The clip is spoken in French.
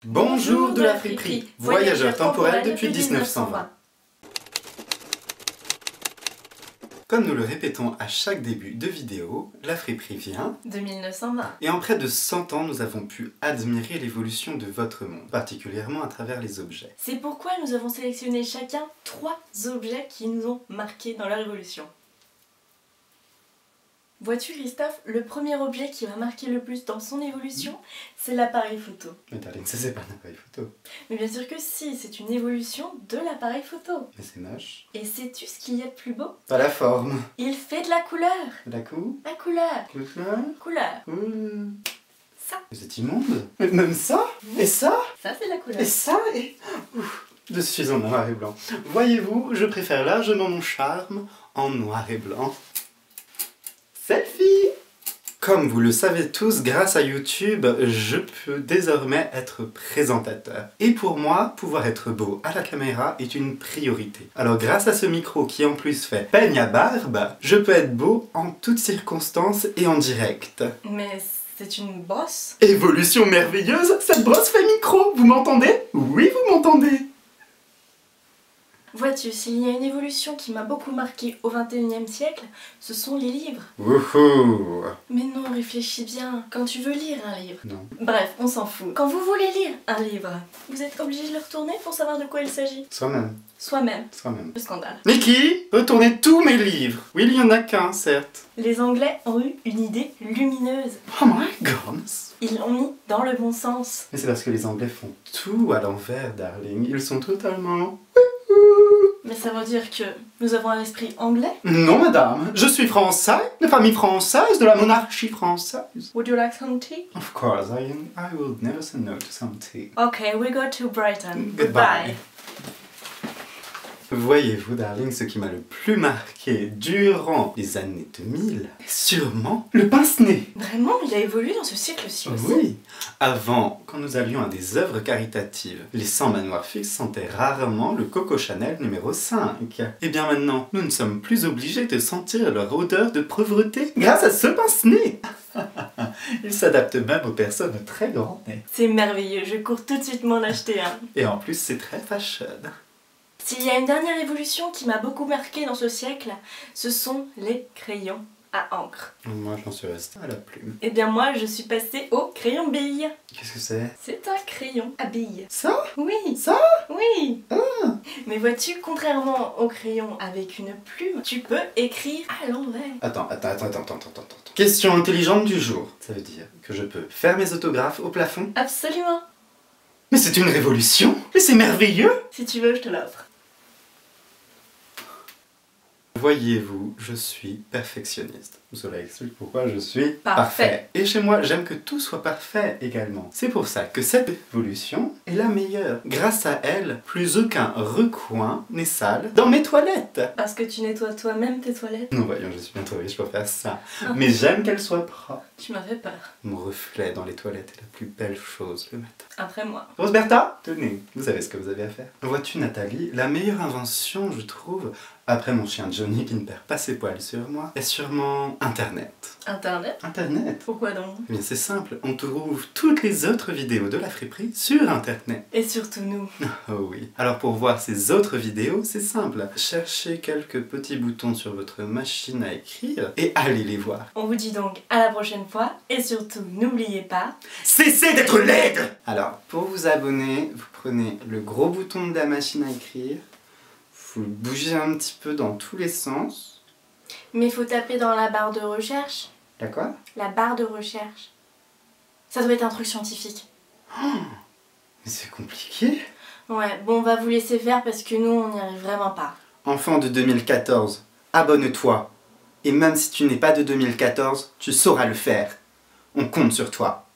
Bonjour de la friperie, voyageur temporel depuis 1920. Comme nous le répétons à chaque début de vidéo, la friperie vient de 1920. Et en près de 100 ans, nous avons pu admirer l'évolution de votre monde, particulièrement à travers les objets. C'est pourquoi nous avons sélectionné chacun 3 objets qui nous ont marqués dans leur évolution. Vois-tu Christophe, le premier objet qui m'a marqué le plus dans son évolution, c'est l'appareil photo. Mais Darling, ça c'est pas un appareil photo. Mais bien sûr que si, c'est une évolution de l'appareil photo. Mais c'est moche. Et sais-tu ce qu'il y a de plus beau? Pas la forme. Il fait de la couleur. La couleur. La couleur. Couleur. Ça. Mais c'est immonde. Mais même ça. Et ça. Ça c'est la couleur. Et ça. Et... Ouf. Je suis en noir et blanc. Voyez-vous, je préfère largement mon charme en noir et blanc. Selfie! Comme vous le savez tous, grâce à YouTube, je peux désormais être présentateur. Et pour moi, pouvoir être beau à la caméra est une priorité. Alors grâce à ce micro qui en plus fait peigne à barbe, je peux être beau en toutes circonstances et en direct. Mais c'est une brosse? Évolution merveilleuse, cette brosse fait micro, vous m'entendez? Oui, vous m'entendez? Vois-tu, s'il y a une évolution qui m'a beaucoup marqué au XXIe siècle, ce sont les livres. Wouhou! Mais non, réfléchis bien, quand tu veux lire un livre. Non. Bref, on s'en fout. Quand vous voulez lire un livre, vous êtes obligé de le retourner pour savoir de quoi il s'agit. Soi-même. Soi-même. Soi-même. Le scandale. Niki, retournez tous mes livres. Oui, il y en a qu'un, certes. Les Anglais ont eu une idée lumineuse. Oh my goodness. Ils l'ont mis dans le bon sens. Mais c'est parce que les Anglais font tout à l'envers, darling. Ils sont totalement... Mais ça veut dire que nous avons un esprit anglais? Non, madame. Je suis français, de famille française, de la monarchie française. Would you like some tea? Of course, I will never say no to some tea. Okay, we go to Brighton. Goodbye. Voyez-vous, darling, ce qui m'a le plus marqué durant les années 2000 est sûrement le pince-nez. Vraiment, il a évolué dans ce siècle-ci aussi. Oui. Avant, quand nous allions à des œuvres caritatives, les 100 manoirs fixes sentaient rarement le Coco Chanel numéro 5. Et bien maintenant, nous ne sommes plus obligés de sentir leur odeur de pauvreté grâce à ce pince-nez. Il s'adapte même aux personnes très grands nez. C'est merveilleux, je cours tout de suite m'en acheter un. Et en plus, c'est très fashion. S'il y a une dernière évolution qui m'a beaucoup marqué dans ce siècle, ce sont les crayons à encre. Moi, j'en suis restée à la plume. Eh bien moi, je suis passée au crayon bille. Qu'est-ce que c'est? C'est un crayon à billes. Ça? Oui. Ça? Oui. Ah. Mais vois-tu, contrairement au crayon avec une plume, tu peux écrire à l'envers. Attends. Question intelligente du jour. Ça veut dire que je peux faire mes autographes au plafond? Absolument. Mais c'est une révolution! Mais c'est merveilleux! Si tu veux, je te l'offre. Voyez-vous, je suis perfectionniste. Cela explique pourquoi je suis Parfait. Et chez moi, j'aime que tout soit parfait également. C'est pour ça que cette évolution est la meilleure. Grâce à elle, plus aucun recoin n'est sale dans mes toilettes. Parce que tu nettoies toi-même tes toilettes. Non, voyons, je suis bien trop riche pour faire ça. Mais j'aime qu'elles soient propres. Tu m'as fait peur. Mon reflet dans les toilettes est la plus belle chose le matin. Après moi. Roseberta, tenez, vous savez ce que vous avez à faire. Vois-tu Nathalie, la meilleure invention, je trouve, après mon chien Johnny qui ne perd pas ses poils sur moi, est sûrement Internet. Internet? Internet? Pourquoi donc? Eh bien c'est simple, on trouve toutes les autres vidéos de la friperie sur Internet. Et surtout nous. Oh oui. Alors pour voir ces autres vidéos, c'est simple. Cherchez quelques petits boutons sur votre machine à écrire et allez les voir. On vous dit donc à la prochaine fois et surtout n'oubliez pas... Cessez d'être laide! Alors, pour vous abonner, vous prenez le gros bouton de la machine à écrire, vous le bougez un petit peu dans tous les sens. Mais il faut taper dans la barre de recherche. La quoi? La barre de recherche. Ça doit être un truc scientifique. Oh, mais c'est compliqué. Ouais, bon on va vous laisser faire parce que nous on n'y arrive vraiment pas. Enfant de 2014, abonne-toi. Et même si tu n'es pas de 2014, tu sauras le faire. On compte sur toi.